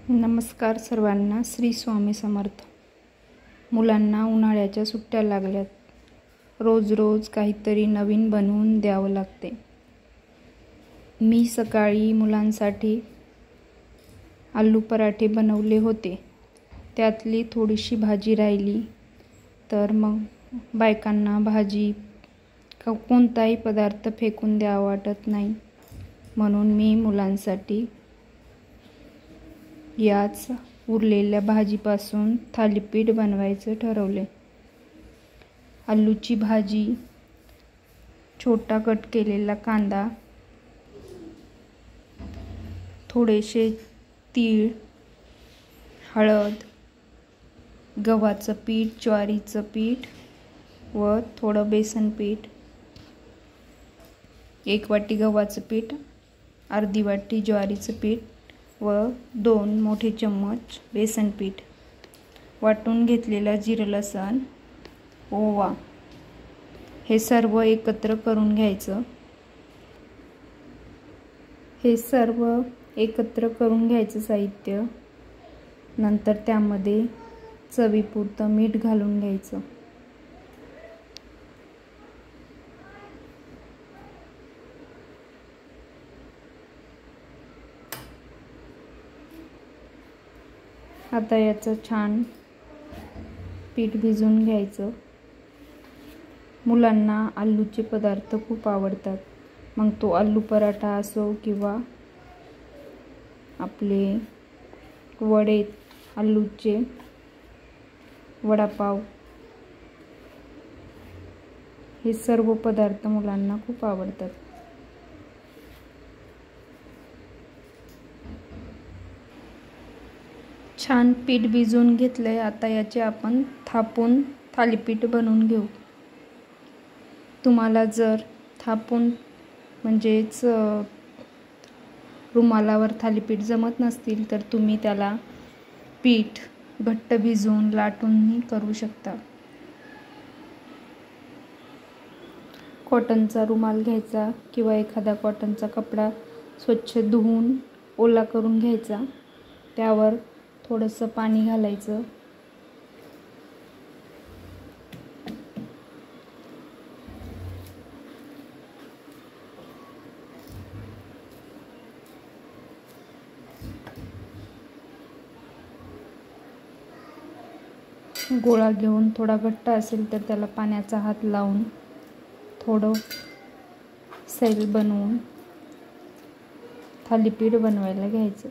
नमस्कार सर्वांना. श्री स्वामी समर्थ. मुलांना उन्हाळ्याच्या सुट्ट्या लागल्यात. रोज रोज काहीतरी नवीन बनवून द्यावं लागते. मी सकाळी मुलांसाठी आलू पराठे बनवले होते. त्यातली थोडीशी भाजी राहिली तर मग बायकांना भाजी कोणताही पदार्थ फेकून द्यावा वाटत नाही, म्हणून मी मुलांसाठी याच उरलेल्या भाजीपासून थालीपीठ बनवायचं ठरवले. आलूची भाजी, छोटा कट केलेला कांदा, थोडेसे तीळ, हळद, गव्हाचं पीठ, ज्वारीचं पीठ व थोडं बेसन पीठ, 1 वाटी गव्हाचं पीठ, अर्धी वाटी ज्वारीचं पीठ व 2 मोठे चम्मच बेसन पीठ, वाटून घेतलेला जिरं लसूण, ओवा, हे सर्व एकत्र करून घ्यायचं. साहित्य. नंतर त्यामध्ये चवीपुरतं मीठ घालून घ्यायचं. आता याचं छान पीठ भिजवून घ्यायचं. मुलांना आलूचे पदार्थ खूप आवडतात. मग तो आलू पराठा असो किंवा आपले वडे, आलूचे वडापाव, हे सर्व पदार्थ मुलांना खूप आवडतात. छान पीठ भिजवून घेतलंय. आता याचे आपण थापून थालीपीठ बनवून घेऊ. तुम्हाला जर थापून म्हणजेच रुमालावर थालीपीठ जमत नसतील तर तुम्ही त्याला पीठ घट्ट भिजवून लाटूनही करू शकता. कॉटनचा रुमाल घ्यायचा किंवा एखादा कॉटनचा कपडा स्वच्छ धुवून ओला करून घ्यायचा. त्यावर थोडंसं पाणी घालायचं. गोळा घेऊन थोडा घट्ट असेल तर त्याला पाण्याचा हात लावून थोडं सैल बनवून थालीपीठ बनवायला घ्यायचं.